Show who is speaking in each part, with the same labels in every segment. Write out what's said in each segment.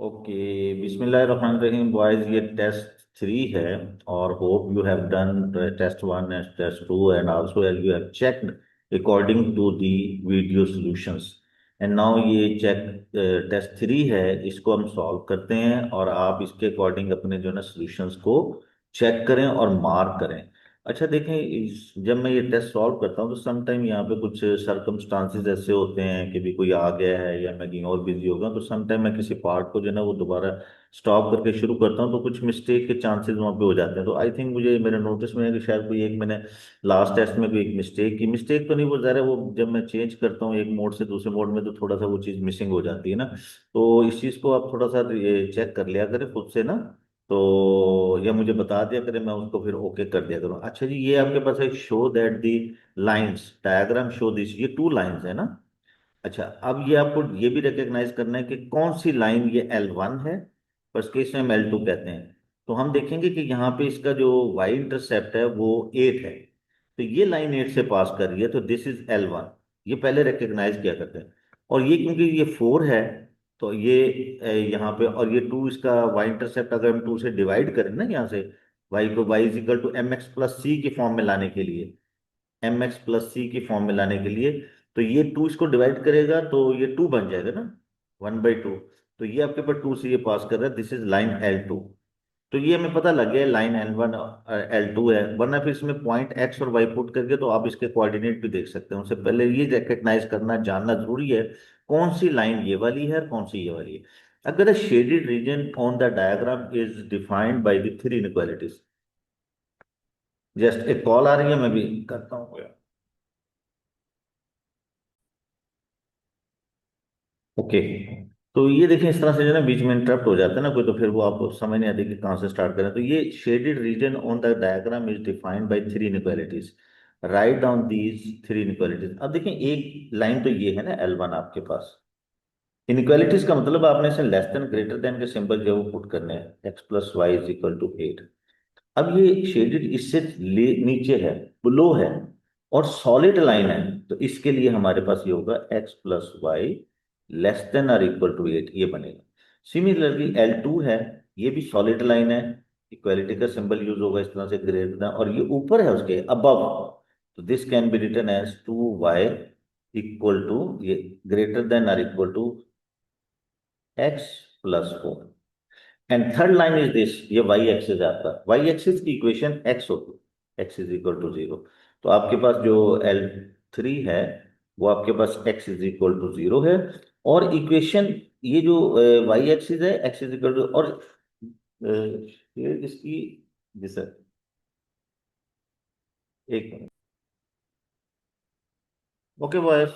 Speaker 1: Okay. बिस्मिल्लाहिर्रहमानिर्रहीम boys, ये test 3 है। और hope you have done test 1 and test 2 and also you have checked according to the video solutions. And now ये check test 3 है, इसको हम सॉल्व करते हैं और आप इसके अकॉर्डिंग अपने जो है ना सॉल्यूशंस को चेक करें और मार्क करें। अच्छा देखें, जब मैं ये टेस्ट सॉल्व करता हूँ तो सम टाइम यहाँ पे कुछ सरकमस्टांसिस ऐसे होते हैं कि भी कोई आ गया है या मैं कहीं और बिजी हो गया, तो सम टाइम मैं किसी पार्ट को जो है ना वो दोबारा स्टॉप करके शुरू करता हूँ तो कुछ मिस्टेक के चांसेस वहाँ पे हो जाते हैं। तो आई थिंक मुझे मेरे नोटिस में है कि शायद कोई एक मैंने लास्ट टेस्ट में कोई एक मिस्टेक की, मिस्टेक तो नहीं, वो ज़रा वो जब मैं चेंज करता हूँ एक मोड से दूसरे मोड में तो थोड़ा सा वो चीज़ मिसिंग हो जाती है ना। तो इस चीज़ को आप थोड़ा सा चेक कर लिया करें खुद से ना। तो या मुझे बता दिया करें, मैं उसको फिर ओके कर दिया करूँ। अच्छा जी, ये आपके पास है show that the lines diagram show this, ये 2 लाइंस है ना। अच्छा, अब ये आपको ये भी रिकॉग्नाइज करना है कि कौन सी लाइन ये L1 है और इसके इसमें हम L2 कहते हैं। तो हम देखेंगे कि यहाँ पे इसका जो y इंटरसेप्ट है वो 8 है, तो ये लाइन 8 से पास कर रही है, तो दिस इज L1। ये पहले रिकॉग्नाइज किया करते हैं। और ये क्योंकि ये 4 है, तो ये यहाँ पे, और ये 2 इसका y इंटरसेप्ट अगर हम 2 से डिवाइड करें ना यहाँ से, y को y is equal to M X plus C की फॉर्म में लाने के लिए, एम एक्स प्लस सी की फॉर्म में लाने के लिए, तो ये 2 इसको डिवाइड करेगा तो ये 2 बन जाएगा ना, 1/2। तो ये आपके पास 2 से ये पास कर रहा है, दिस इज लाइन L2। तो ये हमें पता लग गया लाइन L1 L2 है, वरना फिर इसमें पॉइंट एक्स और वाई पुट करके तो आप इसके कोऑर्डिनेट भी देख सकते हैं। उससे पहले ये रिकग्नाइज करना जानना जरूरी है कौन सी लाइन ये वाली है और कौन सी ये वाली है। अगर shaded region on the diagram is defined by the 3 inequalities. Just एक कॉल आ रही है, मैं भी करता हूँ। ओके। तो ये देखिए, इस तरह से जो है ना बीच में इंटरप्ट हो जाता है ना कोई, तो फिर वो आपको समझ नहीं आती कि कहाँ से स्टार्ट करें। तो ये shaded region on the diagram is defined bye 3 inequalities. Write down these 3 inequalities. अब देखिए, एक लाइन तो ये है ना L1 आपके पास। इनक्वालिटीज का मतलब आपने इसे लेस देन ग्रेटर देन के सिंबल जो है वो पुट करने हैं, x plus y is equal to 8। अब ये शेडेड इससे नीचे है, लो है, और सॉलिड लाइन है, तो इसके लिए हमारे पास ये होगा x plus y less than और इक्वल टू 8, ये बनेगा। सिमिलरली L2 है, ये भी सॉलिड लाइन है, इक्वालिटी का सिंबल यूज होगा इस तरह से, ग्रेटर देन, और ये ऊपर है उसके अबव, तो this can be written as 2y equal to, ये ग्रेटर देन और equal to x plus 4। And third line is this, ये वाई एक्सिस है आपका, वाई एक्सिस की इक्वेशन एक्स होती है, एक्स इज इक्वल टू 0। तो आपके पास जो L3 है वो आपके पास एक्स इज इक्वल टू 0 है। और इक्वेशन, ये जो वाई एक्सिस है एक्स इज इक्वल टू, और ये इसकी, जी सर, एक, ओके बॉयस।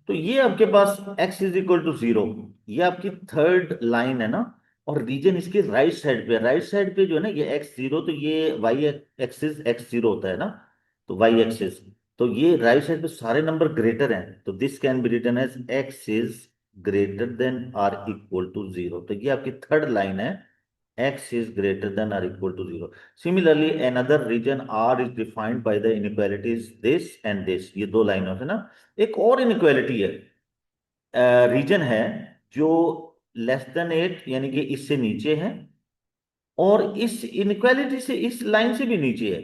Speaker 1: तो ये आपके पास x इज इक्वल टू 0, ये आपकी थर्ड लाइन है ना। और रीजन इसके राइट साइड पे, राइट साइड पे जो है ना ये x0, तो ये y एक्सिस x0 होता है ना, तो y एक्सिस, तो ये राइट साइड पे सारे नंबर ग्रेटर हैं, तो this can be written as x is greater than or equal to 0। तो ये आपकी थर्ड लाइन है, x is greater than or equal to 0. Similarly, another region R is defined by the inequalities this and this, ये 2 लाइनों से ना। एक और इनइक्वालिटी है, रीजन है जो लेस देन 8 यानी कि इससे नीचे है, और इस इनइक्वालिटी से, इस लाइन से भी नीचे है,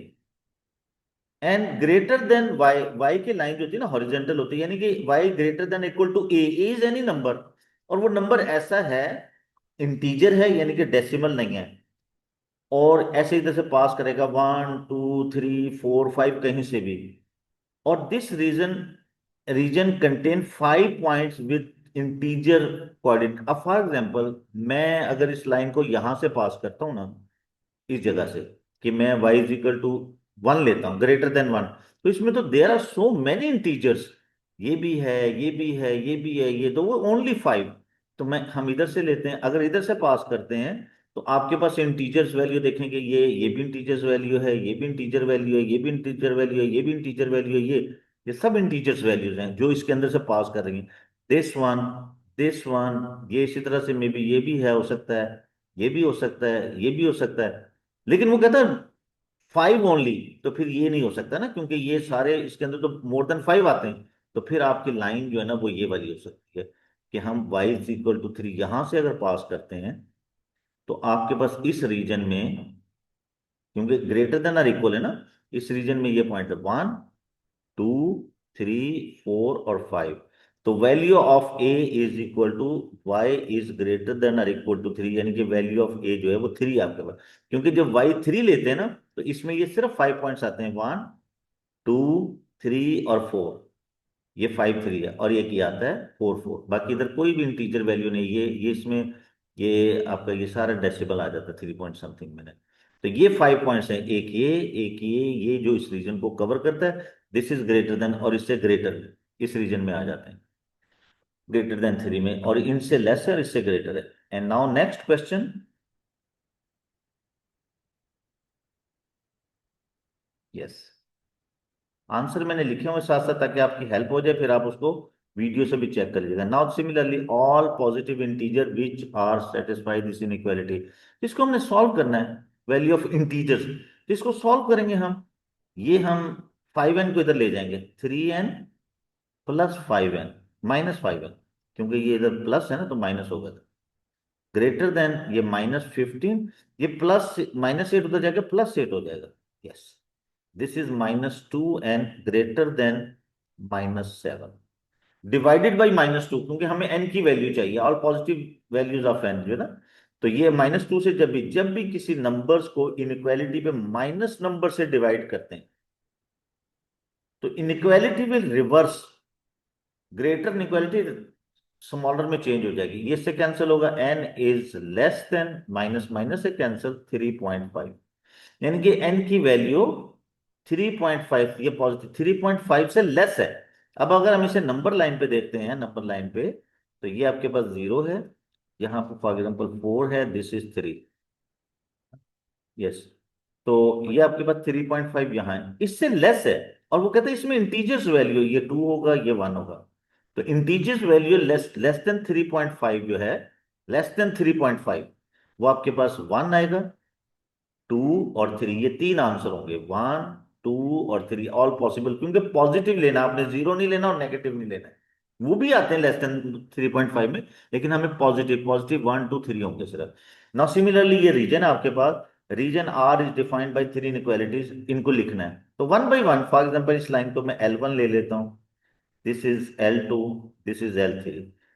Speaker 1: and greater than y, y की लाइन जो होती है ना हॉरिजेंटल होती है, यानी कि y greater than equal to a is any number, और वो नंबर ऐसा है, इंटीजर है यानी कि डेसिमल नहीं है, और ऐसे इधर से पास करेगा 1 2 3 4 5 कहीं से भी। और this region, region contain 5 points with integer coordinate. अब फॉर एग्जांपल, मैं अगर इस लाइन को यहां से पास करता हूं ना, इस जगह से, कि मैं y इज इक्वल टू 1 लेता हूं, ग्रेटर देन 1, तो इसमें तो there are so many integers, ये भी है, ये भी है, ये भी है, ये तो वो ओनली 5। तो मैं, हम इधर से लेते हैं, अगर इधर से पास करते हैं तो आपके पास इंटीजर्स वैल्यू देखेंगे, ये भी इंटीजर्स वैल्यू है, ये भी इंटीजर वैल्यू है, ये भी इंटीजर वैल्यू है, ये भी इंटीजर वैल्यू है, ये सब इंटीजर्स वैल्यूज हैं जो इसके अंदर से पास कर रही हैं। दिस वन, दिस वन, ये इसी तरह से मे बी ये भी है, हो सकता है, ये भी हो सकता है, ये भी हो सकता है, लेकिन वो कहता है 5 ओनली। तो फिर ये नहीं हो सकता ना, क्योंकि ये सारे इसके अंदर तो मोर देन 5 आते हैं, तो फिर आपकी लाइन जो है ना वो ये वाली हो सकती है, कि हम y इज इक्वल टू 3 यहां से अगर पास करते हैं तो आपके पास इस रीजन में, क्योंकि ग्रेटर देन और इक्वल है ना, इस रीजन में ये पॉइंट है 1 2 3 4 और 5। तो value of a is equal to y is greater than और इक्वल टू 3, यानी कि वैल्यू ऑफ ए जो है वो 3 आपके पास। क्योंकि जब वाई 3 लेते हैं ना तो इसमें ये सिर्फ 5 पॉइंट्स आते हैं, 1 2 3 और 4। ये 5 3 है और ये आता है 4 4। बाकी इधर कोई भी इंटीजर वैल्यू नहीं, ये इसमें ये आपका ये सारा डेसिबल आ जाता है 3 पॉइंट समथिंग में। तो ये 5 पॉइंट्स हैं, एक ये जो इस रीजन को कवर करता है, दिस इज ग्रेटर देन, और इससे ग्रेटर इस रीजन में आ जाते हैं, ग्रेटर देन 3 में, और इनसे लेसर इससे ग्रेटर है। And now next question. Yes, answer मैंने लिखे हुए साथ साथ ताकि आपकी हेल्प हो जाए, फिर आप उसको वीडियो से भी चेक कर लीजिएगा। Now similarly all positive integer which are satisfy this inequality, इसको हमने सॉल्व करना है, वैल्यू ऑफ इंटीजर्स। तो इसको सॉल्व करेंगे हम, ये हम 5n को इधर ले जाएंगे, 3n plus 5n minus 5n, क्योंकि ये इधर प्लस है ना तो माइनस होगा, ग्रेटर देन ये -15, ये प्लस -8 उधर जाएगा +8 हो जाएगा। Yes, this is -2n greater than -7 divided by -2, क्योंकि हमें n की वैल्यू चाहिए, all positive values of n जो है ना। तो ये -2 से जब भी किसी नंबर्स को इनइक्वालिटी पे माइनस नंबर से डिवाइड करते हैं तो inequality will reverse, greater inequality smaller में चेंज हो जाएगी। ये से कैंसिल होगा, n is less than, minus minus से कैंसिल 3.5, यानी कि n की वैल्यू 3.5, ये पॉजिटिव 3.5 से लेस है। अब अगर हम इसे नंबर लाइन पे देखते हैं, नंबर लाइन पे, तो ये आपके पास 0 है, यहाँ पे फॉर एग्जाम्पल 4 है, दिस इज 3। यस, तो ये आपके पास 3.5 यहाँ है, इससे लेस है। और वो कहते हैं इसमें इंटीजर्स वैल्यू, ये 2 होगा ये 1 होगा। तो integers value less less than 3.5 जो है, लेस देन 3.5, वो आपके पास 1 आएगा, 2 और 3, ये 3 आंसर होंगे, 1 2 और 3 ऑल पॉसिबल, क्योंकि पॉजिटिव लेना, आपने जीरो नहीं लेना और नेगेटिव नहीं लेना है। वो भी आते हैं लेस देन 3.5 में, लेकिन हमें पॉजिटिव पॉजिटिव 1 2 3 होंगे सिर्फ। नाउ सिमिलरली ये रीजन है आपके पास, region R is defined by 3 inequalities, इनको लिखना है तो one by one. For example इस लाइन को मैं L1 ले लेता हूँ, this is L2, this is L3।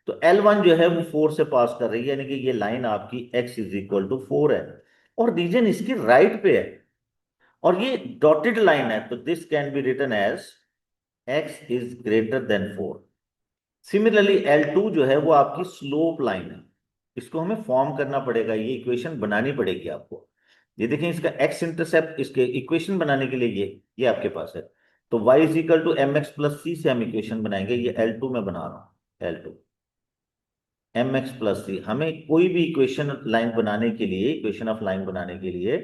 Speaker 1: तो L1 जो है वो 4 से पास कर रही है, यानी कि ये लाइन आपकी x इज इक्वल टू 4 है, और रीजन इसकी राइट पे है, और ये डॉटेड लाइन है, तो this can be written as x is greater than 4। Similarly L2 जो है वो आपकी स्लोप लाइन है, इसको हमें फॉर्म करना पड़ेगा, ये इक्वेशन बनानी पड़ेगी आपको। ये देखें, इसका x इंटरसेप्ट, इसके इक्वेशन बनाने के लिए ये आपके पास है। तो y is equal to mx plus c से हम इक्वेशन बनाएंगे, ये L2 में बना रहा हूं, L2 mx प्लस c। हमें कोई भी इक्वेशन लाइन बनाने के लिए, इक्वेशन ऑफ लाइन बनाने के लिए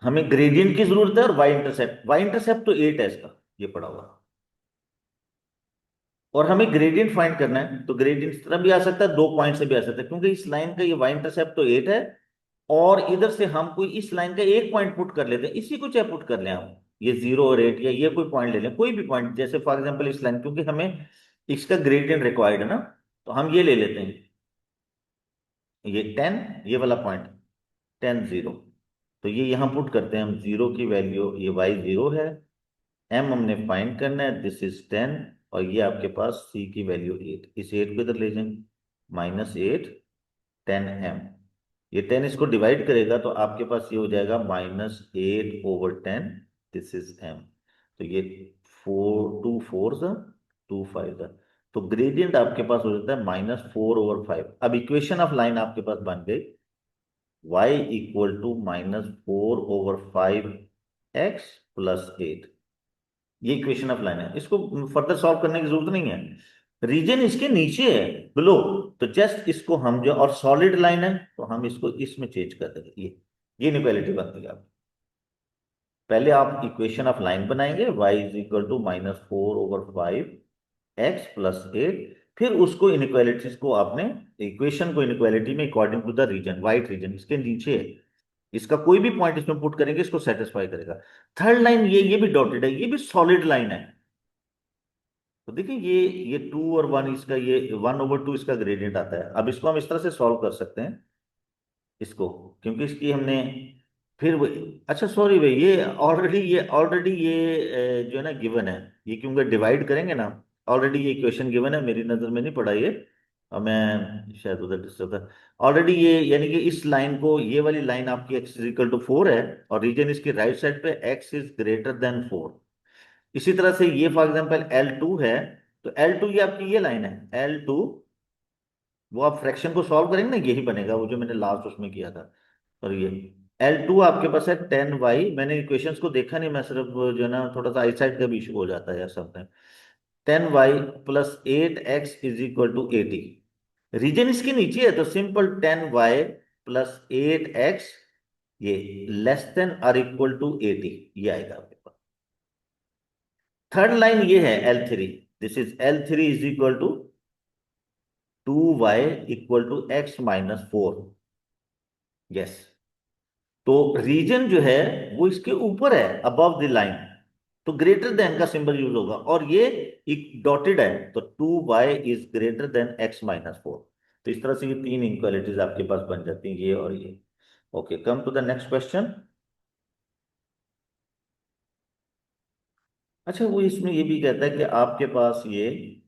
Speaker 1: हमें ग्रेडियंट की जरूरत है, और y इंटरसेप्ट तो 8 है इसका, ये पड़ा हुआ। और हमें ग्रेडियंट फाइंड करना है, तो ग्रेडियंट इस तरह भी आ सकता है, 2 पॉइंट से भी आ सकता है, क्योंकि इस लाइन का ये y इंटरसेप्ट तो 8 है, और इधर से हम कोई इस लाइन का एक पॉइंट पुट कर लेते हैं, इसी को चाहे पुट कर लें हम, ये 0 और 8, या ये कोई पॉइंट ले लें, कोई भी पॉइंट, जैसे फॉर एग्जाम्पल इस लाइन, क्योंकि हमें इसका ग्रेडियंट रिक्वायर्ड है ना, तो हम ये ले लेते हैं, ये 10, ये वाला पॉइंट 10 0। तो ये यहां पुट करते हैं हम, 0 की वैल्यू, ये y 0 है, m हमने फाइंड करना है, दिस इज 10, और ये आपके पास c की वैल्यू 8, इस 8 को इधर ले जाएंगे, -8 10m, ये 10 इसको डिवाइड करेगा तो आपके पास ये हो जाएगा -8/10, दिस इज m। तो ये 4 2 4 2 5, तो ग्रेडियंट आपके पास हो जाता है -4/5। अब इक्वेशन ऑफ लाइन आपके पास बन गई, y equal to -4/5x plus 8, ये इक्वेशन ऑफ लाइन है, इसको फर्दर सॉल्व करने की जरूरत नहीं है, रीजन इसके नीचे है, बिलो। तो जस्ट इसको हम जो, और सॉलिड लाइन है तो हम इसको इसमें चेंज कर देंगे, ये इनइक्वालिटी बनती है आप। पहले आप इक्वेशन ऑफ लाइन बनाएंगे, y is equal to -4/5x plus 8, फिर उसको इनइक्वालिटीज को आपने, इक्वेशन को इनइक्वालिटी में according to the region, white region इसके नीचे है, इसका कोई भी पॉइंट इसमें पुट करेंगे इसको सेटिस्फाई करेगा। थर्ड लाइन ये भी डॉटेड है, ये भी सॉलिड लाइन है, तो देखिए ये 2 और 1 इसका, ये 1/2 इसका ग्रेडियंट आता है। अब इसको हम इस तरह से सॉल्व कर सकते हैं इसको, क्योंकि इसकी हमने फिर अच्छा सॉरी भाई, ये ऑलरेडी जो है ना गिवन है। ये क्योंकि डिवाइड करेंगे ना, ऑलरेडी ये इक्वेशन गिवन है, मेरी नजर में नहीं पड़ा ये, और मैं शायद उधर डिस्टर्ब था। ऑलरेडी ये यानी कि इस लाइन को, ये वाली लाइन आपकी x = 4 है, और रीजन इसकी राइट साइड पे x > 4। इसी तरह से ये फॉर एग्जांपल L2 है, तो L2 ये आपकी ये लाइन है L2, वो आप फ्रैक्शन को सॉल्व करेंगे ना, यही बनेगा वो जो मैंने लास्ट उसमें किया था। और ये L2 आपके पास है 10y। मैंने इक्वेशंस को देखा नहीं, मैं सिर्फ जो है ना थोड़ा सा आईसाइट का भी इशू हो जाता है यार समटाइम। 10y + 8x = 80। रीजन इसके नीचे है, तो सिंपल 10y + 8x, ये << 80 ये आएगा आपके पास। थर्ड लाइन ये है L3, this is L3 = 2y = x - 4। Yes, तो रीजन जो है वो इसके ऊपर है, अबव द लाइन, तो ग्रेटर देन का सिंबल यूज होगा, और ये एक डॉटेड है, तो 2y > x - 4। तो इस तरह से ये तीन इनक्वालिटीज आपके पास बन जाती हैं, ये और ये। Okay, come to the next question. अच्छा, वो इसमें ये भी कहता है कि आपके पास ये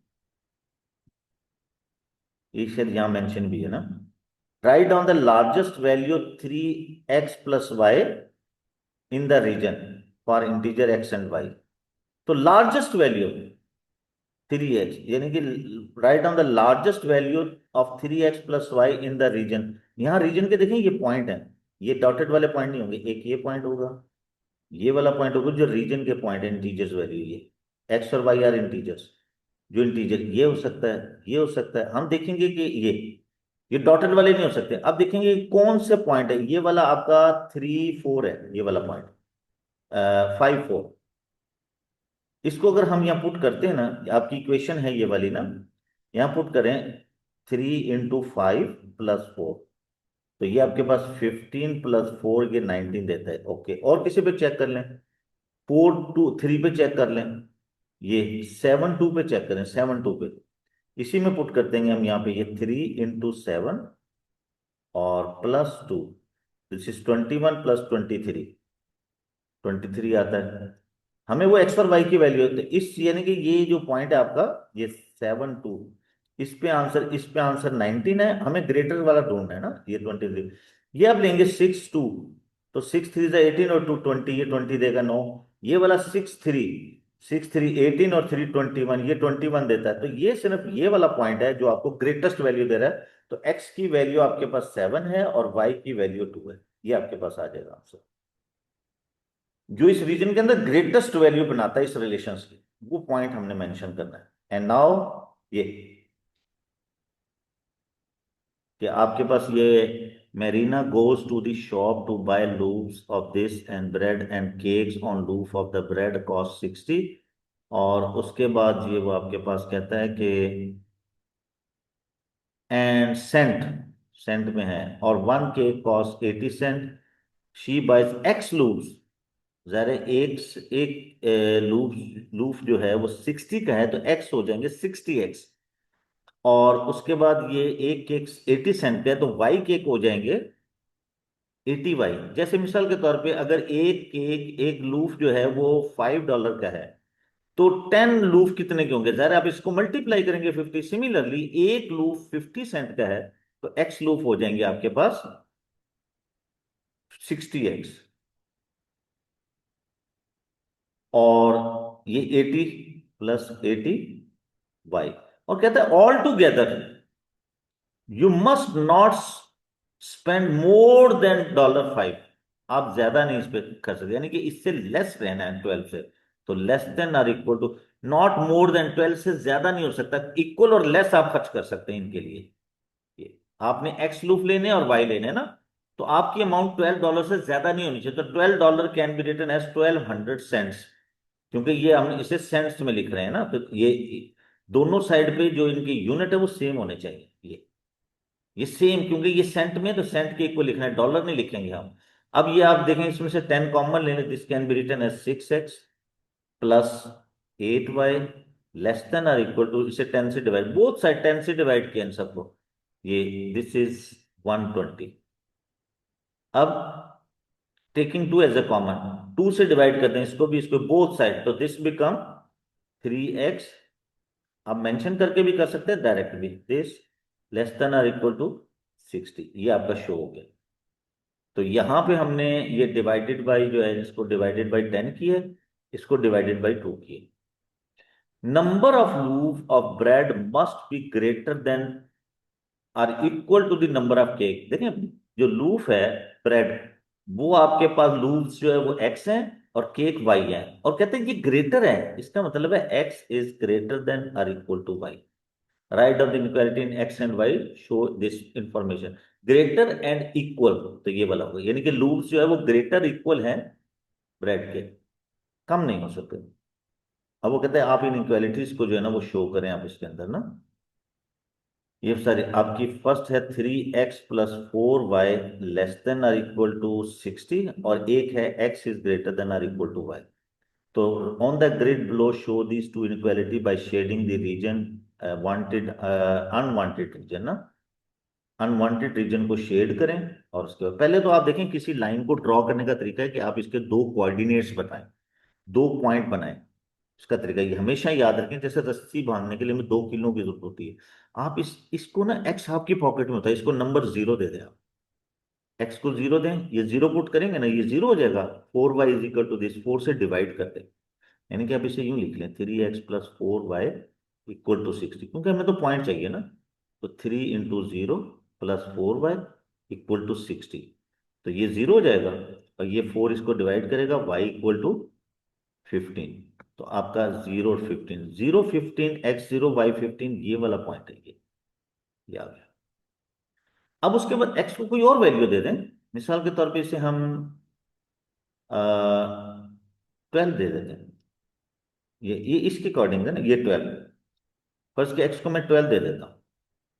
Speaker 1: शायद यहाँ मेंशन भी है ना, write down the largest value 3x + y in the region for integer x and y। तो लार्जेस्ट वैल्यू 3x, यानी कि write down the largest value of 3x + y in the region. यहाँ रीजन के देखें ये पॉइंट है, ये dotted वाले पॉइंट नहीं होंगे, एक ये पॉइंट होगा, ये वाला पॉइंट होगा जो रीजन के पॉइंट है, इंटीजर्स वैल्यू, ये x और y आर इंटीजर्स। जो इंटीजर ये हो सकता है, ये हो सकता है, हम देखेंगे कि ये डॉटेड वाले नहीं हो सकते। अब देखेंगे कौन से पॉइंट है, ये वाला आपका 3 4 है, ये वाला पॉइंट 5 4। इसको अगर हम यहाँ पुट करते हैं ना, आपकी इक्वेशन है ये वाली ना, यहाँ पुट करें 3 × 5 + 4, तो ये आपके पास 15 + 4, ये 19 देता है। ओके, और किसी पे चेक कर लें, 4 2 3 पे चेक कर लें, ये 7 2 पे चेक करें, 7 2 पे। इसी में पुट करते हैं हम यहाँ पे, ये 3 × 7 और +2, दिस इज 21 + 23 आता है। हमें वो एक्स और वाई की वैल्यू है, तो इस यानी कि ये जो पॉइंट है आपका, ये 7 2, इस पे आंसर 19 है, हमें ग्रेटर वाला ढूंढना है ना, ये 23। ये आप लेंगे 6 2, तो 6 3 = 18 और 2 20, ये 20 देगा 9। ये वाला 6 3 18 और 3 21, ये 21 देता है। तो ये सिर्फ ये वाला पॉइंट है जो आपको ग्रेटेस्ट वैल्यू दे रहा है। तो एक्स की वैल्यू आपके पास 7 है और वाई की वैल्यू 2 है, ये आपके पास आ जाएगा आंसर। जो इस रीजन के अंदर ग्रेटेस्ट वैल्यू बनाता है इस रिलेशंस की, वो पॉइंट हमने मेंशन करना है। एंड नाउ ये कि आपके पास ये Marina goes to the shop to buy loops of this and bread and cakes on loaf of the bread cost 60। और उसके बाद ये वो आपके पास कहता है कि एंड सेंट, सेंट में है, और 1 cake cost 80 cent. She buys x loops, ज़रा एक लूप लूप जो है वो 60 का है, तो एक्स हो जाएंगे 60x। और उसके बाद ये एक केक 80 सेंट का है, तो वाई केक हो जाएंगे 80y। जैसे मिसाल के तौर पे अगर एक केक, एक लूफ जो है वो $5 का है, तो 10 लूफ कितने के होंगे, जरा आप इसको मल्टीप्लाई करेंगे 50। सिमिलरली एक लूफ 50 सेंट का है, तो एक्स लूफ हो जाएंगे आपके पास 60x। और ये 80 + 80y। और कहता है all together you must not spend more than $5। आप ज्यादा नहीं इस पे कर सकते, यानी कि इससे लेस रहना है 12 से। तो लेस देन और equal to, not more than 12 से ज्यादा नहीं हो सकता, इक्वल और लेस आप खर्च कर सकते हैं इनके लिए। ये आपने एक्स लूप लेने और वाई लेने ना, तो आपकी अमाउंट $12 से ज्यादा नहीं होनी चाहिए। तो $12 can be written as 1200 cents, क्योंकि ये हम इसे सेंट्स में लिख रहे हैं ना, तो ये दोनों साइड पे जो इनकी यूनिट है वो सेम होने चाहिए। ये सेम, क्योंकि ये सेंट में, तो सेंट के इक्वल लिखना है, डॉलर नहीं लिखेंगे हम। अब ये आप देखें, इसमें से 10 कॉमन ले लें, this can be written as 6x + 8y less than or equal to, इसे 10 से डिवाइड, बोथ साइड 10 से डिवाइड किया इन सबको, ये दिस इज 120। अब टेकिंग 2 एज ए कॉमन, 2 से डिवाइड करते हैं इसको भी, इसको बोथ साइड, तो दिस बिकम 3x। आप मेंशन करके भी कर सकते हैं, डायरेक्ट भी, this less than or equal to 60, ये आपका शो हो गया। तो यहां पे हमने ये डिवाइडेड बाय जो है, इसको डिवाइडेड बाय 10 की है, इसको डिवाइडेड बाय 2 की है। Number of loaf of bread must be greater than or equal to the number of cake. देखें, जो लूफ है ब्रेड, वो आपके पास लूफ्स जो है वो x है और केक y है, और कहते हैं ये ग्रेटर है, इसका मतलब है x is greater than or equal to y। Write down the inequality in x and y, show this information, greater and equal, तो ये वाला होगा, यानी कि लूफ्स जो है वो ग्रेटर इक्वल है ब्रेड के, कम नहीं हो सकते। अब वो कहते हैं आप इन इनइक्वालिटीज को जो है ना वो शो करें आप इसके अंदर ना। ये सारी आपकी फर्स्ट है 3x + 4y less than or equal to 60, और एक है x is greater than or equal to y। तो on the grid below show these two inequality by shading the region, wanted unwanted region ना, unwanted region को shade करें। और उसके बाद पहले तो आप देखें, किसी लाइन को ड्रॉ करने का तरीका है कि आप इसके दो कोऑर्डिनेट्स बताएं, दो पॉइंट बनाएं। इसका तरीका ये हमेशा याद रखें, जैसे रस्सी बांधने के लिए हमें 2 किलो की जरूरत होती है। आप इसको ना, एक्स आपकी पॉकेट में होता है, इसको नंबर 0 दे दें आप, एक्स को 0 दें, ये 0 पुट करेंगे ना, ये 0 हो जाएगा। 4y is equal to this, 4 से डिवाइड कर दें, यानी कि आप इसे यूं लिख लें, 3x + 4y इक्वल टू 60, क्योंकि हमें तो पॉइंट चाहिए ना। तो 3 × 0 + 4y इक्वल टू 60, तो ये 0 हो जाएगा, और ये 4 इसको डिवाइड करेगा, y इक्वल टू 15। तो आपका 0 और 15, 0 15 x 0 y 15, ये वाला पॉइंट है, ये आ गया। अब उसके बाद x को कोई और वैल्यू दे दें, मिसाल के तौर पे इसे हम 12 दे देते हैं, ये इसके अकॉर्डिंग है ना, ये 12, फर्स्ट के x को मैं 12 दे देता हूं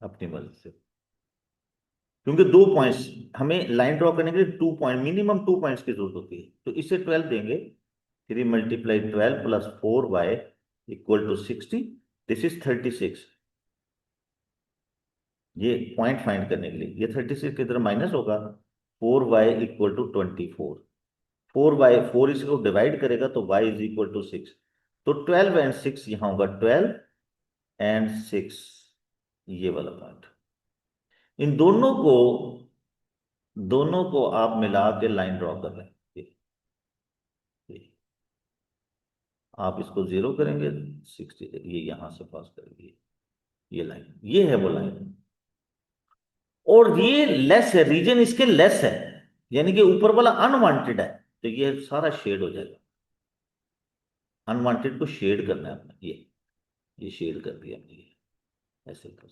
Speaker 1: अपनी मर्जी से, क्योंकि 2 पॉइंट्स, हमें लाइन ड्रॉ करने के लिए 2 पॉइंट, मिनिमम 2 पॉइंट्स की जरूरत होती है, तो इसे 12 देंगे। 3 × 12 + 4y equal to 60, this is 36। ये पॉइंट फाइंड करने के लिए, ये 36 की तरह माइनस होगा, 4y इक्वल टू 24, 4 इसको डिवाइड करेगा तो y इज इक्वल टू 6। तो 12 एंड 6 यहां होगा, 12 एंड 6, ये वाला पॉइंट। इन दोनों को आप मिला के लाइन ड्रॉ कर रहे हैं, ये। आप इसको 0 करेंगे, 60, ये यहां से पास करेंगे, ये लाइन, ये है वो लाइन, और ये लेस है, रीजन इसके लेस है, यानी कि ऊपर वाला अनवांटेड है, तो ये सारा शेड हो जाएगा। अनवांटेड को शेड करना है आपने, ये शेड कर दिया हमने, ये ऐसे कर।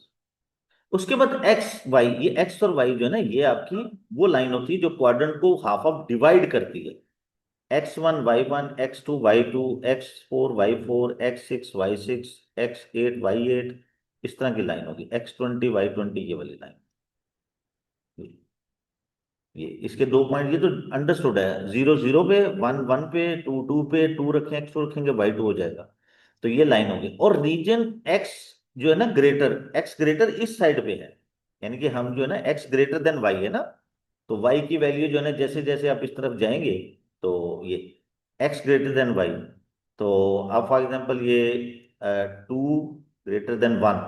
Speaker 1: उसके बाद एक्स वाई, ये एक्स और वाई जो है ना, ये आपकी वो लाइन होती है जो क्वाड्रेंट को हाफ ऑफ डिवाइड करती है। x1 y1, x2 y2, x4 y4, x6 y6, x8 y8, इस तरह की लाइन होगी, x20 y20, ये वाली लाइन। ये इसके 2 पॉइंट, ये तो अंडरस्टूड है, 0 0 पे, 1 1 पे, 2 2 पे, 2 रखें, x रखेंगे, y2 हो जाएगा। तो ये लाइन होगी, और रीजन x जो है ना ग्रेटर, x ग्रेटर इस साइड पे है, यानी कि हम जो है ना x ग्रेटर देन y है ना, तो y की वैल्यू जो है ना, जैसे जैसे आप इस तरफ जाएंगे, तो ये x ग्रेटर देन y, तो आप फॉर एग्जांपल ये 2 > 1,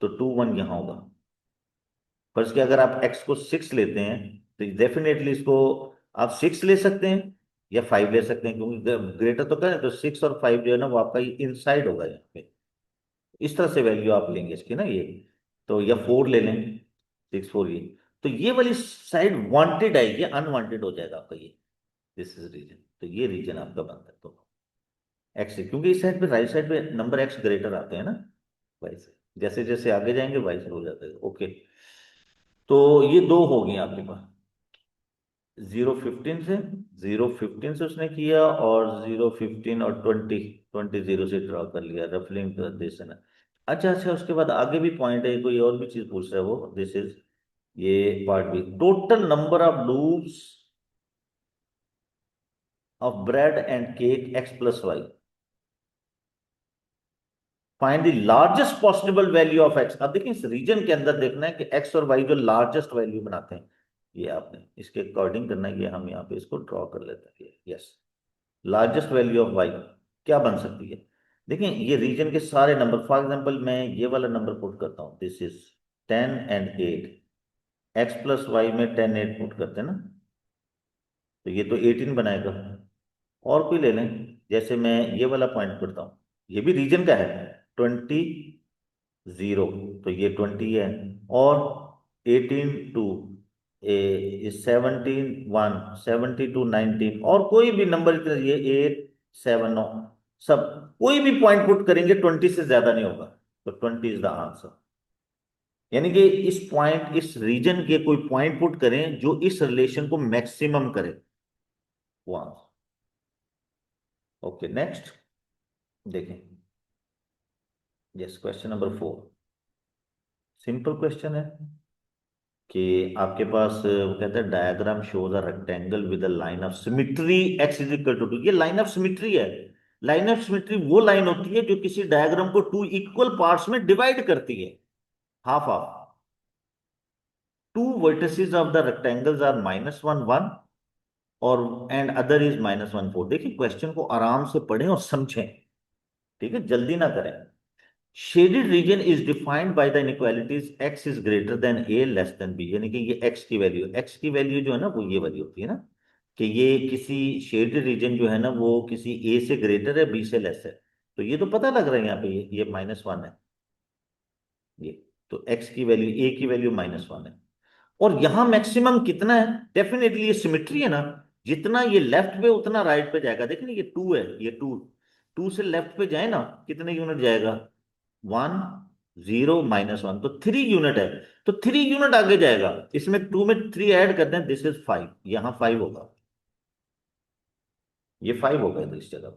Speaker 1: तो 2 1 यहां होगा। फर्ज कि अगर आप x को 6 लेते हैं, तो डेफिनेटली इसको आप 6 ले सकते हैं या 5 ले सकते हैं, क्योंकि ग्रेटर तो करें तो 6 और 5 जो है ना वो आपका इनसाइड होगा यहाँ पे, इस तरह से वैल्यू आप लेंगे इसकी ना, ये तो, या 4 ले लें, 6 4 ये, तो ये वाली साइड वांटेड है, ये अनवांटेड हो जाएगा आपका, ये दिस इज रीजन, तो ये रीजन आपका बनता है, तो एक्स, क्योंकि इस साइड पे, राइट साइड पे नंबर एक्स ग्रेटर आते हैं ना वाई से, जैसे जैसे आगे जाएंगे वाई से हो जाता है, ओके। तो ये दो हो गई आपके पास, 0 15 से उसने किया, और 0 15 और 20 20 0 से ड्रॉ कर लिया, रफलिंग दिस है ना। अच्छा अच्छा, उसके बाद आगे भी पॉइंट है, कोई और भी चीज पूछ रहा है वो, दिस इज, ये part B, total number of loops of bread and cake x + y। Find the largest possible value of x. अब देखिए इस रीजन के अंदर देखना है कि एक्स और वाई जो लार्जेस्ट वैल्यू बनाते हैं, ये आपने इसके अकॉर्डिंग करना है। ये हम यहाँ पे इसको ड्रॉ कर लेते हैं। Yes, largest value of y क्या बन सकती है? देखिए ये रीजन के सारे नंबर, फॉर एग्जांपल मैं ये वाला नंबर पुट करता हूँ, this is 10 and 8। X plus y में 10 8 पुट करते हैं ना, तो ये तो 18 बनाएगा। और कोई ले लें, जैसे मैं ये वाला पॉइंट करता हूँ, ये भी रीजन का है, 20 0, तो ये 20 है। और 18 2, 17 1, 72 19, और कोई भी नंबर इतना, ये 8 7 9, सब कोई भी पॉइंट पुट करेंगे 20 से ज्यादा नहीं होगा, तो 20 इज द आंसर। यानी कि इस पॉइंट, इस रीजन के कोई पॉइंट पुट करें जो इस रिलेशन को मैक्सिमम करे, वो आंसर। ओके नेक्स्ट देखें। Yes, question number 4 simple question है कि आपके पास वो कहता है diagram shows a rectangle with a line of symmetry x is equal to 2। ये लाइन ऑफ सिमिट्री है। लाइन ऑफ सिमिट्री वो लाइन होती है जो किसी डायग्राम को 2 इक्वल पार्ट्स में डिवाइड करती है, half half. Two vertices of the rectangles are -1 1, और एंड अदर इज -1 4। देखिए क्वेश्चन को आराम से पढ़ें और समझें, ठीक है, जल्दी ना करें। Shaded region is defined by the inequalities x is greater than a less than B. यानी कि ये एक्स की वैल्यू जो है ना, वो ये वाली होती है ना, कि ये किसी शेडेड रीजन जो है ना, वो किसी ए से ग्रेटर है, बी से लेस है। तो ये तो पता लग रहा है यहाँ पे, ये -1 है ये। तो एक्स की वैल्यू, ए की वैल्यू -1 है। और यहां मैक्सिमम कितना है? डेफिनेटली ये सिमेट्री है ना, जितना ये लेफ्ट पे उतना राइट पे जाएगा। देखिए ना, ये 2 है, ये 2, 2 से लेफ्ट पे जाए ना, कितने यूनिट जाएगा? 1 0 -1, तो 3 यूनिट है। तो 3 यूनिट आगे जाएगा, इसमें 2 में 3 ऐड करते हैं, दिस इज 5। यहां 5 होगा, ये 5 होगा तो इस जगह,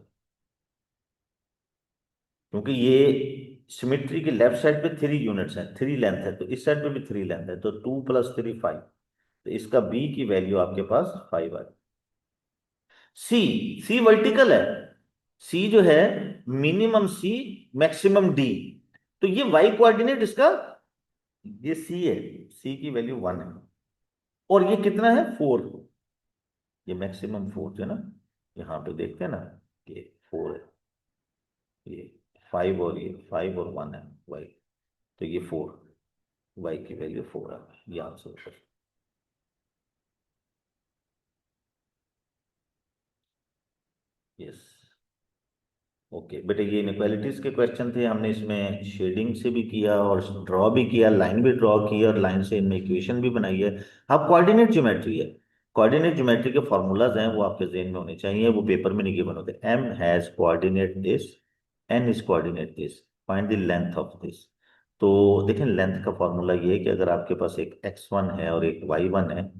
Speaker 1: क्योंकि ये सिमेट्री की लेफ्ट साइड पे 3 यूनिट्स हैं, 3 लेंथ है, तो इस साइड पे भी 3 लेंथ है, तो 2 + 3 5। तो इसका बी की वैल्यू आपके पास 5 है। सी, सी वर्टिकल है। सी जो है मिनिमम सी, मैक्सिमम डी। तो ये वाई कोऑर्डिनेट इसका, ये सी है, सी की वैल्यू 1 है। और ये कितना है? 4। ये मैक्सिमम 4 जो है ना, यहाँ पे देखते हैं ना, ये 4 है, ये 5, और ये 5 और 1 है वाई, तो ये 4, वाई की वैल्यू 4 है। ये आंसर। यस, ओके बेटे, ये इनक्वालिटीज के क्वेश्चन थे। हमने इसमें शेडिंग से भी किया और ड्रॉ भी किया, लाइन भी ड्रॉ की, और लाइन से इनमें इक्वेशन भी बनाई है। अब कोऑर्डिनेट ज्योमेट्री है। कोऑर्डिनेट ज्योमेट्री के फॉर्मूलाज हैं, वो आपके जेहन में होने चाहिए, वो पेपर में नहीं गिवन होते। M has coordinate this, N is coordinate this, find the length of this. तो देखें, लेंथ का फॉर्मूला ये है कि अगर आपके पास एक x1 है और एक y1 है,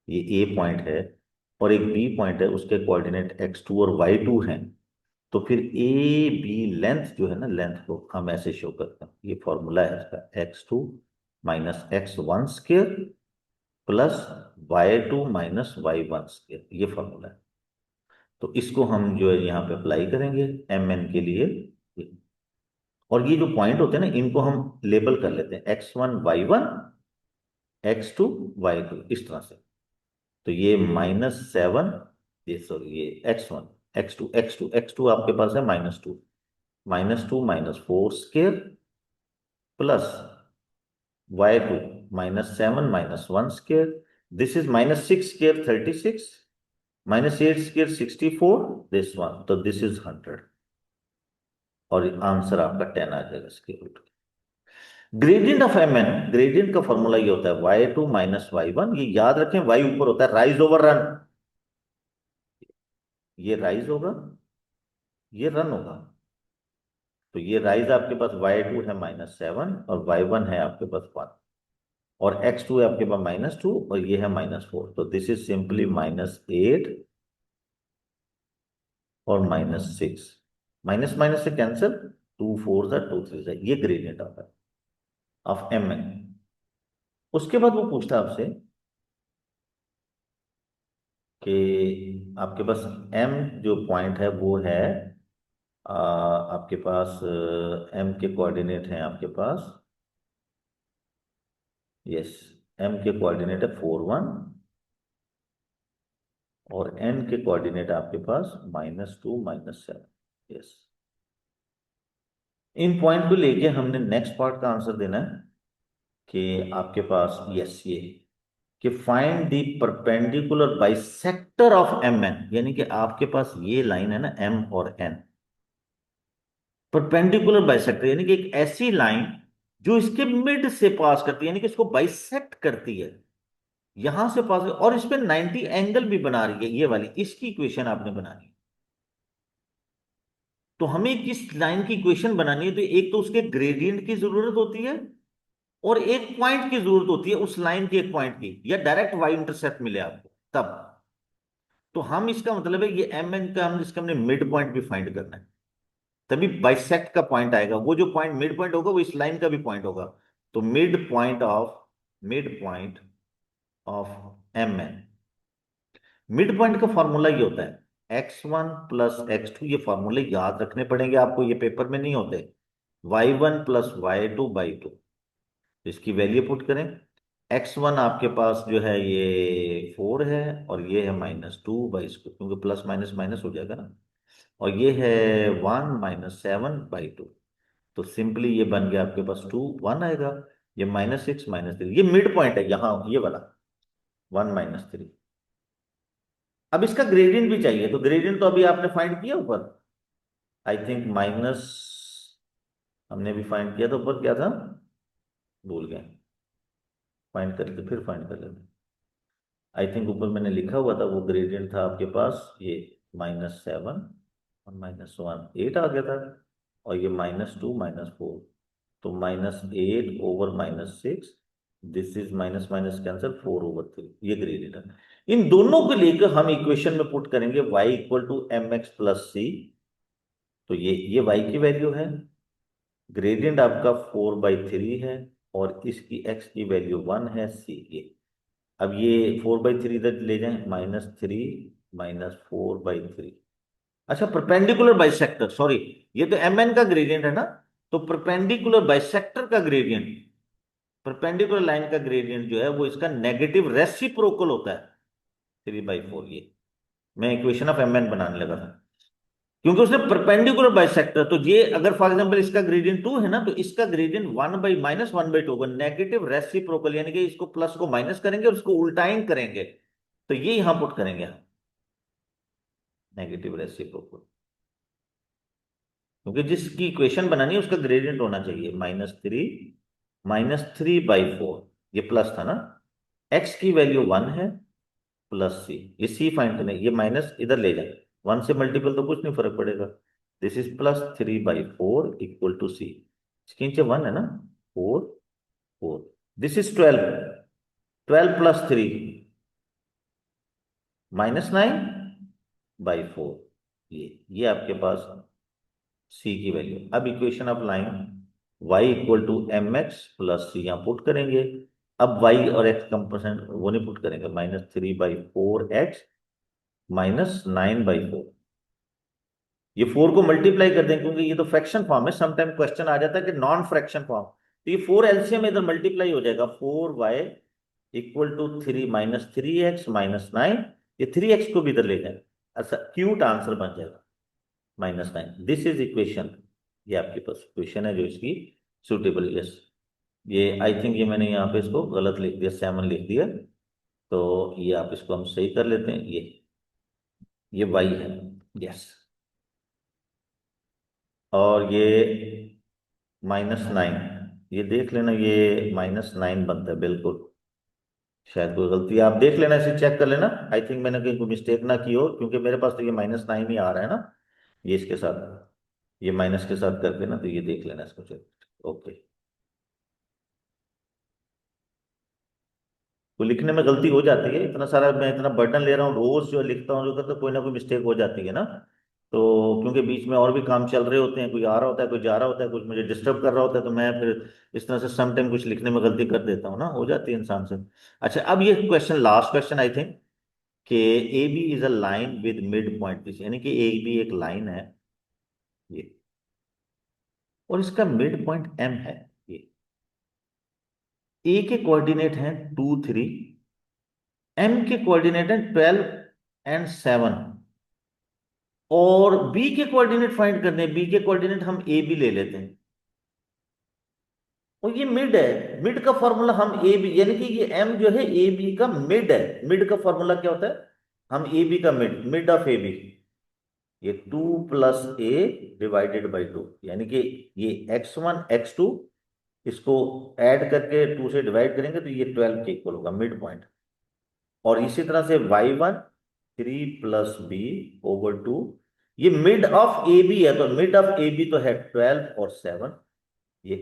Speaker 1: ये ए पॉइंट है, और एक बी पॉइंट है, उसके कोऑर्डिनेट x2 और y2 हैं, तो फिर ए बी लेंथ जो है ना, लेंथ को हम ऐसे शो करते हैं। ये फॉर्मूला है इसका, x2 - x1 square plus y2 - y1 square, ये फॉर्मूला है। तो इसको हम जो है यहाँ पे अप्लाई करेंगे एम एन के लिए। और ये जो पॉइंट होते हैं ना, इनको हम लेबल कर लेते हैं, x1 y1, x2 y2, इस तरह से। तो ये -7, ये सॉरी, ये x1, x2 आपके पास है -2, -2 - 4 square plus y2 -7 -1 square, this is -6 square 36, -8 square 64, this one, तो दिस इज 100। और आंसर आपका 10 आ जाएगा इसके root. Gradient of M N, gradient का फॉर्मूला ये होता है y2 - y1। ये याद रखें, y ऊपर होता है, राइज ओवर रन। ये राइज होगा, ये रन होगा। तो ये राइज आपके पास y2 है -7, और y1 है आपके पास 1, और x2 है आपके पास -2, और ये है -4, तो दिस इज सिंपली -8 और -6। माइनस माइनस से कैंसिल, 2 4 2 3, ये ग्रेडियंट आता है ऑफ एम एन। उसके बाद वो पूछता है आपसे कि आपके पास m जो पॉइंट है वो है आपके पास एम के कोऑर्डिनेट हैं आपके पास, यस, एम के कोऑर्डिनेट है 4 1, और एन के कोऑर्डिनेट आपके पास -2 -7, यस। इन पॉइंट को लेके हमने नेक्स्ट पार्ट का आंसर देना है कि आपके पास यस ये कि find the perpendicular bisector of M N, यानी कि आपके पास ये लाइन है ना एम और एन, परपेंडिकुलर बाइसेक्टर यानी कि एक ऐसी लाइन जो इसके मिड से पास करती है, यानी कि इसको बाइसेक्ट करती है, यहां से पास, और इस पे 90 एंगल भी बना रही है, ये वाली, इसकी इक्वेशन आपने बनानी है। तो हमें किस लाइन की इक्वेशन बनानी है, तो एक तो उसके ग्रेडियंट की जरूरत होती है, और एक पॉइंट की जरूरत होती है उस लाइन के एक पॉइंट की, या डायरेक्ट वाई इंटरसेप्ट मिले आपको तब। तो हम इसका मतलब है ये एम एन का हम इसका हमने मिड पॉइंट भी फाइंड करना है, तभी बाइसेक्ट का पॉइंट आएगा, वो जो पॉइंट मिड पॉइंट होगा वो इस लाइन का भी पॉइंट होगा। तो mid point of M N, mid point का फॉर्मूला ये होता है x1 + x2, ये फॉर्मूले याद रखने पड़ेंगे आपको, ये पेपर में नहीं होते। y1 + y2/2, इसकी वैल्यू पुट करें। x1 आपके पास जो है ये 4 है, और ये है -2/2, क्योंकि प्लस माइनस माइनस हो जाएगा ना, और ये है 1 - 7/2। तो सिंपली ये बन गया आपके पास 2 1 आएगा, ये -6 -3, ये मिड पॉइंट है यहाँ, ये वाला 1 - 3। अब इसका ग्रेडियंट भी चाहिए, तो ग्रेडियंट तो अभी आपने फाइंड किया ऊपर, आई थिंक माइनस, हमने भी फाइंड किया था ऊपर, क्या था भूल गए, फाइंड कर लेते, फिर फाइंड कर लेते। आई थिंक ऊपर मैंने लिखा हुआ था, वो ग्रेडियंट था आपके पास ये -7 और -1 8 आ गया था, और ये -2 -4, तो -8/-6, this is minus minus cancel, 4/3, ये ग्रेडियंट है। इन दोनों को लेकर हम इक्वेशन में पुट करेंगे y = mx + c, तो ये y की वैल्यू है, ग्रेडियंट आपका 4/3 है, और इसकी x की वैल्यू 1 है, c ये। अब ये 4/3 इधर ले जाएं, -3 -4/3। अच्छा, परपेंडिकुलर बाइसेक्टर, सॉरी, ये तो एम एन का ग्रेडियंट है ना, तो परपेंडिकुलर बाइसेक्टर का ग्रेडियंट, परपेंडिकुलर लाइन का ग्रेडियंट जो है वो इसका नेगेटिव रेसिप्रोकल होता है 3/4, ये मैं इक्वेशन ऑफ एम एन बनाने लगा था, क्योंकि उसने परपेंडिकुलर बाइसेक्टर, तो ये अगर फॉर एग्जांपल इसका ग्रेडियंट 2 है ना, तो इसका ग्रेडियंट 1/-1/2 होगा, नेगेटिव रेसिप्रोकल, यानी कि इसको प्लस को माइनस करेंगे और इसको उल्टाइन करेंगे, तो ये यहां पुट करेंगे हम, नेगेटिव रेसिप्रोकल, क्योंकि जिसकी इक्वेशन बनानी है उसका ग्रेडियंट होना चाहिए -3 ये प्लस था ना, एक्स की वैल्यू 1 है, प्लस सी, ये सी फाइंड करने, ये माइनस इधर ले जाए, 1 से मल्टीपल तो कुछ नहीं फर्क पड़ेगा, दिस इज +3/4 = सी, इसके नीचे 1 है ना, 4 4, दिस इज 12, 12 + 3 -9/4, ये आपके पास सी की वैल्यू। अब equation of line y = mx + c यहाँ पुट करेंगे। अब y और x कंपोनेंट वो नहीं पुट करेंगे, -3/4x -9/4, ये 4 को मल्टीप्लाई कर दें, क्योंकि ये तो फ्रैक्शन फॉर्म है, समटाइम क्वेश्चन आ जाता है कि नॉन फ्रैक्शन फॉर्म, तो ये 4 एलसीएम इधर मल्टीप्लाई हो जाएगा, 4y = 3 -3x -9, ये 3x को भी इधर ले जाए, अच्छा क्यूट आंसर बन जाएगा -9, दिस इज इक्वेशन, ये आपके पास इक्वेशन है जो इसकी सुटेबल, यस। ये आई थिंक ये मैंने यहाँ पे इसको गलत लिख दिया, 7 लिख दिया, तो ये आप इसको हम सही कर लेते हैं, ये y है, यस। और ये -9, ये देख लेना, ये -9 बनता है बिल्कुल, शायद कोई गलती है, आप देख लेना, इसे चेक कर लेना, आई थिंक मैंने कहीं कोई मिस्टेक ना की हो, क्योंकि मेरे पास तो ये -9 ही आ रहा है ना, ये इसके साथ, ये माइनस के साथ करके ना, तो ये देख लेना इसको चेक, ओके। तो लिखने में गलती हो जाती है, इतना सारा मैं इतना बर्डन ले रहा हूँ, रोज जो लिखता हूँ जो करता, कोई ना कोई मिस्टेक हो जाती है ना, तो क्योंकि बीच में और भी काम चल रहे होते हैं, कोई आ रहा होता है, कोई जा रहा होता है, कुछ मुझे डिस्टर्ब कर रहा होता है, तो मैं फिर इस तरह से सम टाइम कुछ लिखने में गलती कर देता हूँ ना, हो जाती है इंसान से। अच्छा, अब ये question, last question I think, कि A B is a line with mid point, यानी कि ए बी एक लाइन है ये, और इसका मिड पॉइंट एम है। ये ए के कोऑर्डिनेट हैं 2 3, एम के कोऑर्डिनेट हैं 12 और 7, और बी के कोऑर्डिनेट फाइंड करने हैं। बी के कोऑर्डिनेट हम ए बी ले लेते हैं, और ये मिड है। मिड का फॉर्मूला हम ए बी, यानी कि ये एम जो है ए बी का मिड है। मिड का फॉर्मूला क्या होता है? हम ए बी का mid, mid of A B, ये 2 + a/2, यानी कि ये x1 x2, इसको ऐड करके 2 से डिवाइड करेंगे तो ये 12 के इक्वल होगा, मिड पॉइंट। और इसी तरह से y1 3 + b/2, ये मिड ऑफ ए बी है, तो मिड ऑफ ए बी तो है 12 और 7, ये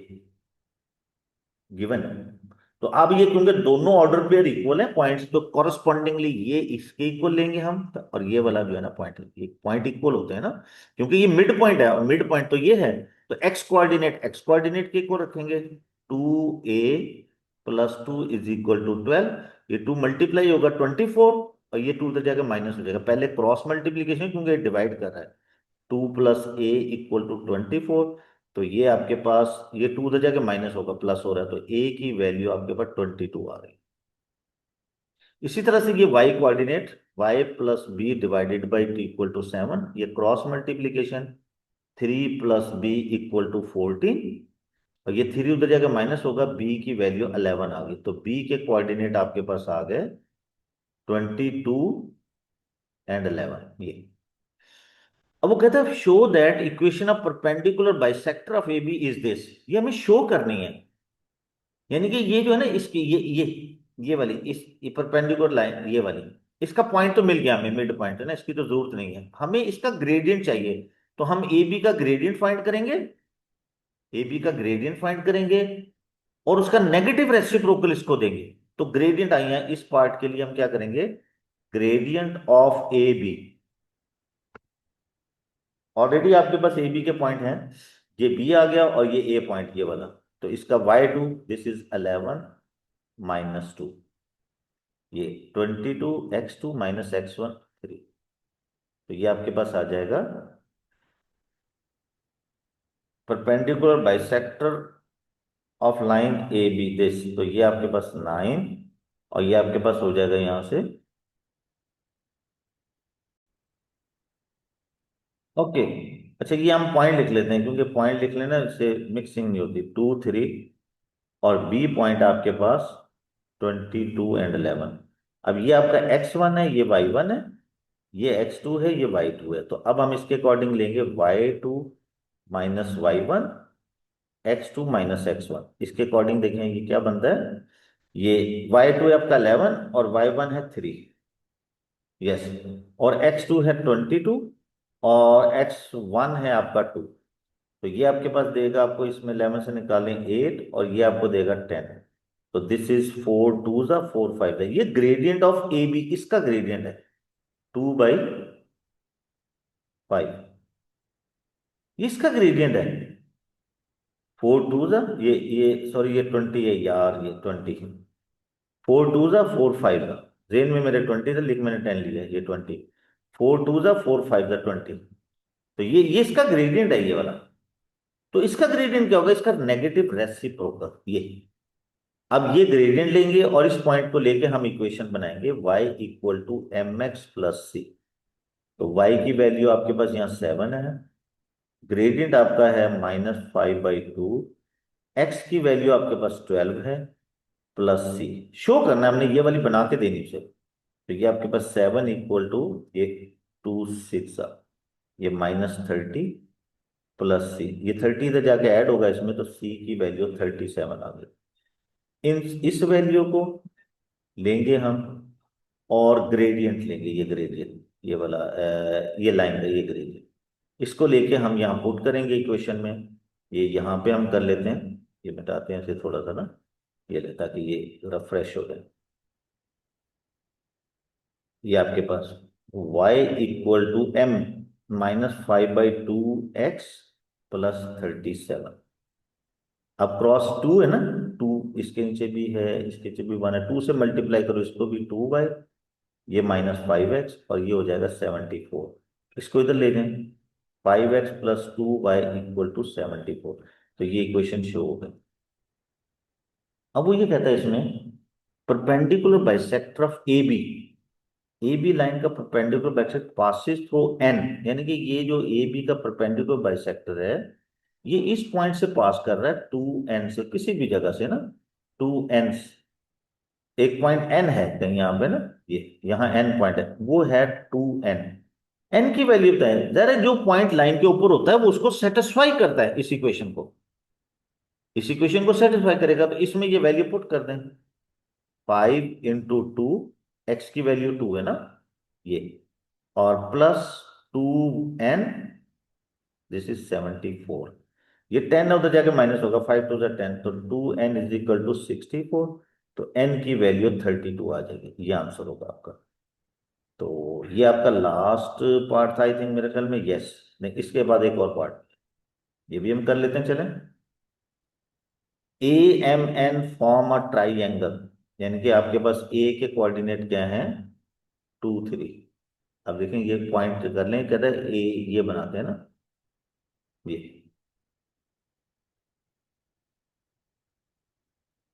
Speaker 1: गिवन है। तो अब ये क्योंकि दोनों ऑर्डर पेयर इक्वल है पॉइंट्स, तो कॉरस्पॉन्डिंगली ये इसके इक्वल लेंगे हम, और ये वाला जो है ना पॉइंट, ये पॉइंट इक्वल होते हैं ना, क्योंकि ये मिड पॉइंट है, और मिड पॉइंट तो ये है। तो एक्स कोऑर्डिनेट के इक्वल रखेंगे। 2a + 2 = 12, ये 2 मल्टीप्लाई होगा 24, और ये 2 उधर जाकर माइनस हो जाएगा। पहले क्रॉस मल्टीप्लीकेशन, क्योंकि डिवाइड कर रहा है। 2 + a = 24, तो ये आपके पास, ये 2 उधर जाके माइनस होगा, प्लस हो रहा है, तो a की वैल्यू आपके पास 22 आ गई। इसी तरह से ये y कोऑर्डिनेट, y + b/t = 7, ये क्रॉस मल्टीप्लीकेशन, 3 + b = 14, और ये 3 उधर जाके माइनस होगा, b की वैल्यू 11 आ गई। तो b के कोऑर्डिनेट आपके पास आ गए 22 और 11, ये। अब वो कहता है show that equation of perpendicular bisector of A B is this, ये हमें शो करनी है। यानी कि ये जो है ना, इसकी ये वाली, इस ये परपेंडिकुलर लाइन, ये वाली, इसका पॉइंट तो मिल गया हमें, मिड पॉइंट है ना, इसकी तो जरूरत नहीं है, हमें इसका ग्रेडियंट चाहिए। तो हम ए बी का ग्रेडियंट फाइंड करेंगे, ए बी का ग्रेडियंट फाइंड करेंगे, और उसका नेगेटिव रेसिप्रोकल इसको देंगे। तो ग्रेडियंट आई है, इस पार्ट के लिए हम क्या करेंगे? Gradient of A B, already आपके पास ए बी के पॉइंट हैं, ये बी आ गया, और ये ए पॉइंट ये वाला। तो इसका y2, दिस इज 11 - 2, ये 22 x2 - x1 3, तो ये आपके पास आ जाएगा perpendicular bisector of line A B this, तो ये आपके पास 9, और ये आपके पास हो जाएगा यहां से, ओके। अच्छा, ये हम पॉइंट लिख लेते हैं, क्योंकि पॉइंट लिख लेना इससे मिक्सिंग नहीं होती। 2 3, और बी पॉइंट आपके पास 22 और 11। अब ये आपका x1 है, ये y1 है, ये x2 है, ये y2 है। तो अब हम इसके अकॉर्डिंग लेंगे y2 - y1, x2 - x1। इसके अकॉर्डिंग देखें ये क्या बनता है। ये y2 है आपका 11, और y1 है 3, यस, और x2 है 22, और x1 है आपका 2। तो ये आपके पास देगा, आपको इसमें 11 से निकालें 8, और ये आपको देगा 10। तो दिस इज 4 2 = 4 5 है, ये ग्रेडियंट ऑफ ए बी, इसका ग्रेडियंट है 2/5, ये इसका ग्रेडियंट है। 4 2, ये सॉरी, ये 20 है यार, ये 20, 4 2 = 4 5, रेन में मेरे 20 था, लिख मैंने 10 लिया, ये 20, 4 2 = 4 5 20। तो ये इसका ग्रेडियंट है, ये वाला। तो इसका ग्रेडियंट क्या होगा? इसका नेगेटिव रेसिप्रोकल, ये। अब ये ग्रेडियंट लेंगे, और इस पॉइंट को लेके हम इक्वेशन बनाएंगे y = mx + c। तो y की वैल्यू आपके पास यहाँ 7 है, ग्रेडियंट आपका है -5/2, x की वैल्यू आपके पास 12 है, प्लस सी। शो करना है हमने, ये वाली बना के देनी उसे। तो ये आपके पास 7 = ये 2 6, ये -30, प्लस सी, ये 30 इधर जाके ऐड होगा इसमें, तो सी की वैल्यू 37 आ गई। इन इस वैल्यू को लेंगे हम, और ग्रेडियंट लेंगे, ये ग्रेडियंट, ये वाला ये लाइन का ये ग्रेडियंट, इसको लेके हम यहाँ पुट करेंगे इक्वेशन में। ये यहाँ पे हम कर लेते हैं, ये मिटाते हैं इसे थोड़ा सा ना, ये ले, ताकि ये थोड़ा फ्रेश हो जाए। ये आपके पास y = m - 5/2 x + 37। अब क्रॉस 2 है ना, 2 इसके नीचे भी है, इसके नीचे भी 1 है, 2 से मल्टीप्लाई करो इसको भी, 2 ये -5x, और ये हो जाएगा 74। इसको इधर ले जाएं, 5x plus 2y equal to 74। तो ये इक्वेशन शो हो गई। अब वो ये कहता है इसमें perpendicular bisector of A B line का perpendicular bisector passes through N, यानी कि ये जो ए बी का परपेंडिकुलर बाइसेक्टर है ये इस पॉइंट से पास कर रहा है 2n से, किसी भी जगह से ना, 2n। एक पॉइंट n है कहीं यहाँ पे ना, ये यहाँ n पॉइंट है, वो है 2n। n की वैल्यू बताए जरा, जो पॉइंट लाइन के ऊपर होता है वो उसको सेटिस्फाई करता है, इस इक्वेशन को, इस इक्वेशन को सेटिस्फाई करेगा। तो इसमें ये वैल्यू पुट कर दें, 5 × 2, x की वैल्यू 2 है ना ये, और प्लस 2n, दिस इज 74। ये 10 उधर जाके माइनस होगा, 5 × 2 = 10, तो 2n इज इक्वल टू 64। तो n की वैल्यू 32 आ जाएगी, ये आंसर होगा आपका। तो ये आपका लास्ट पार्ट था आई थिंक, मेरे ख्याल में, यस। नहीं, इसके बाद एक और पार्ट, ये भी हम कर लेते हैं, चलें। A M N form a triangle, यानी कि आपके पास ए के कोऑर्डिनेट क्या हैं, 2 3। अब देखें ये पॉइंट कर लें, कहते हैं ए, ये बनाते हैं ना,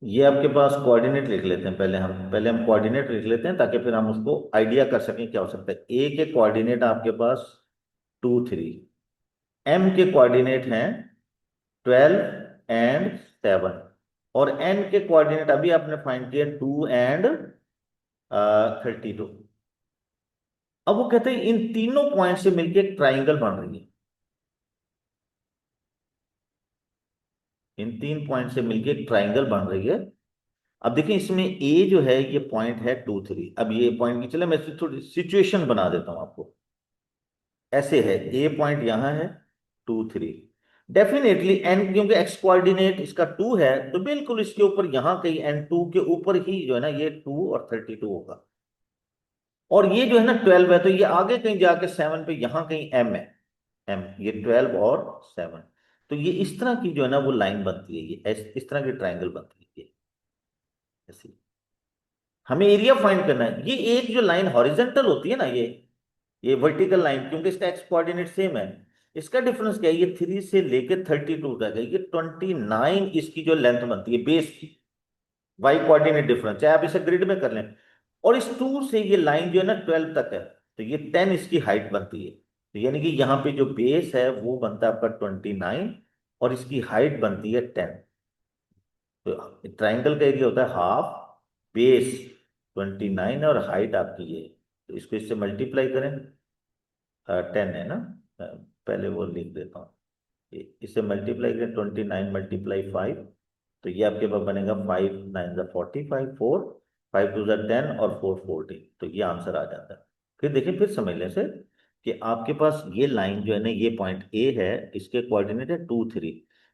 Speaker 1: ये आपके पास कोऑर्डिनेट लिख लेते हैं, पहले हम कोऑर्डिनेट लिख लेते हैं ताकि फिर हम उसको आइडिया कर सकें क्या हो सकता है। ए के कोऑर्डिनेट आपके पास 2 3, एम के कोऑर्डिनेट हैं 12 और 7, और एन के कोऑर्डिनेट अभी आपने फाइंड किया 2 और 32। अब वो कहते हैं इन तीनों पॉइंट से मिलकर एक ट्राइंगल बन रही है, इन तीन पॉइंट से मिलकर एक ट्राइंगल बन रही है। अब देखिए इसमें ए जो है ये पॉइंट है 2 3, अब ये पॉइंट की चले मैं थोड़ी सिचुएशन बना देता हूं आपको। ऐसे है, ए पॉइंट यहां है, 2 3, डेफिनेटली एन, क्योंकि एक्स कोऑर्डिनेट इसका 2 है, तो बिल्कुल इसके ऊपर यहां कहीं एन 2 के ऊपर ही जो है ना ये 2 और 32 होगा। और ये जो है ना 12 है, तो ये आगे कहीं जाके 7 पे यहां कहीं एम है, एम, ये 12 और 7। तो ये इस तरह की जो है ना वो लाइन बनती है, ये इस तरह की ट्राइंगल बनती है ये, ऐसी। हमें एरिया फाइंड करना है। ये एक जो लाइन हॉरिजेंटल होती है ना, ये वर्टिकल लाइन, क्योंकि इसका एक्स कोऑर्डिनेट सेम है, इसका डिफरेंस क्या है, ये 3 से लेके 32 तक है, ये 29 इसकी जो लेंथ बनती है बेस की, वाई कोऑर्डिनेट डिफरेंस, चाहे आप इसे ग्रिड में कर लें। और इस 2 से ये लाइन जो है ना 12 तक है, तो ये 10 इसकी हाइट बनती है। तो यानी कि यहाँ पे जो बेस है वो बनता है आपका 29, और इसकी हाइट बनती है 10। तो ट्राइंगल का एरिया होता है हाफ, बेस 29 और हाइट आपकी ये, तो इसको इससे मल्टीप्लाई करें, 10 है ना, पहले वो लिख देता हूँ, इससे मल्टीप्लाई करें, 29 × 5, तो ये आपके पास बनेगा 5 9 = 45, 4 5 2 = 10 और 4 14, तो ये आंसर आ जाता है। फिर देखिए, फिर समझ लें से कि आपके पास ये लाइन जो है ना, ये पॉइंट ए है, इसके कोऑर्डिनेट है 2 3,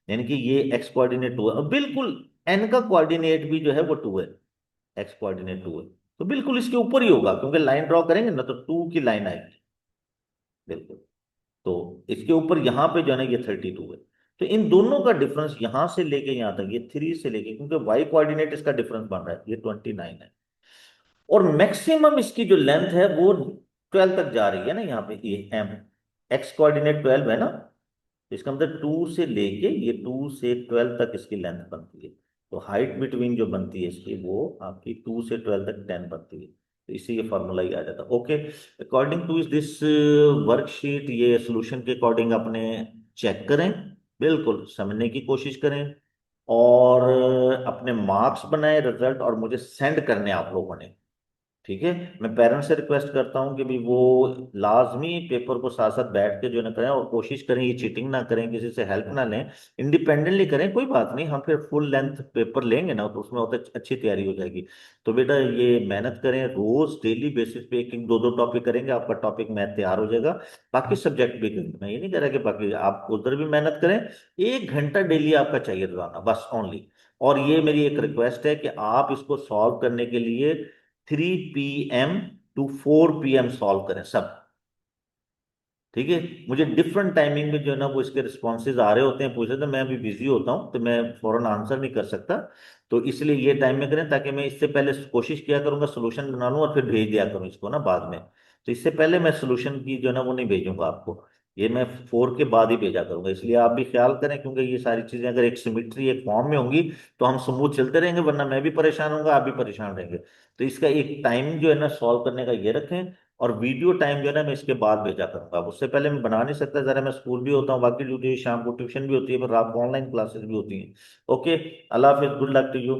Speaker 1: यानी कि ये एक्स कोऑर्डिनेट 2 है, और बिल्कुल एन का कोऑर्डिनेट भी जो है वो 2 है, एक्स कोऑर्डिनेट 2 है, तो बिल्कुल इसके ऊपर ही होगा, क्योंकि लाइन ड्रॉ करेंगे ना तो 2 की लाइन आएगी बिल्कुल। तो इसके ऊपर यहां पे जो है ना ये 32 है। तो इन दोनों का डिफरेंस यहां से लेके यहां तक, ये 3 से लेके, क्योंकि वाई कोऑर्डिनेट इसका डिफरेंस बन रहा है, ये 29 है। और मैक्सिमम इसकी जो लेंथ है वो 12 तक जा रही है ना, यहाँ पे ये एम, एक्स कोऑर्डिनेट 12 है ना, तो इसका मतलब 2 से लेके ये 2 से 12 तक इसकी लेंथ बनती है। तो हाइट बिटवीन जो बनती है इसकी वो आपकी 2 से 12 तक 10 बनती है, तो इससे ये फार्मूला ही आ जाता है। Okay, according to this worksheet, ये सोल्यूशन के अकॉर्डिंग अपने चेक करें, बिल्कुल समझने की कोशिश करें, और अपने मार्क्स बनाए, रिजल्ट, और मुझे सेंड करने आप लोगों ने। ठीक है, मैं पेरेंट्स से रिक्वेस्ट करता हूँ कि भी वो लाजमी पेपर को साथ साथ बैठ के जो ना करें, और कोशिश करें ये चीटिंग ना करें, किसी से हेल्प ना लें, इंडिपेंडेंटली करें। कोई बात नहीं, हम फिर फुल लेंथ पेपर लेंगे ना, तो उसमें और अच्छी तैयारी हो जाएगी। तो बेटा ये मेहनत करें, रोज डेली बेसिस पे एक एक दो दो टॉपिक करेंगे, आपका टॉपिक मैथ तैयार हो जाएगा। बाकी सब्जेक्ट भी करेंगे, मैं ये नहीं कह रहा कि बाकी आप उधर भी मेहनत करें। 1 घंटा डेली आपका चाहिए रोजाना, बस ओनली। और ये मेरी एक रिक्वेस्ट है कि आप इसको सॉल्व करने के लिए 3 PM to 4 PM सॉल्व करें सब। ठीक है, मुझे डिफरेंट टाइमिंग में जो है ना वो इसके रिस्पॉन्सेज आ रहे होते हैं, पूछ रहे थे, मैं अभी बिजी होता हूँ तो मैं फौरन आंसर नहीं कर सकता। तो इसलिए ये टाइम में करें, ताकि मैं इससे पहले कोशिश किया करूंगा सोल्यूशन बना लूं और फिर भेज दिया करूं इसको ना बाद में। तो इससे पहले मैं सोल्यूशन की जो है ना वो नहीं भेजूंगा आपको। ये मैं 4 के बाद ही भेजा करूंगा, इसलिए आप भी ख्याल करें, क्योंकि ये सारी चीजें अगर एक सिमिट्री एक फॉर्म में होंगी तो हम स्मूथ चलते रहेंगे, वरना मैं भी परेशान होऊंगा, आप भी परेशान रहेंगे। तो इसका एक टाइम जो है ना सॉल्व करने का ये रखें, और वीडियो टाइम जो है ना मैं इसके बाद भेजा करूंगा, उससे पहले मैं बना नहीं सकता, जरा मैं स्कूल भी होता हूँ, बाकी ड्यूटी शाम को ट्यूशन भी होती है, फिर रात को ऑनलाइन क्लासेस भी होती हैं। ओके, अल्लाह हाफिज, गुड लक टू यू।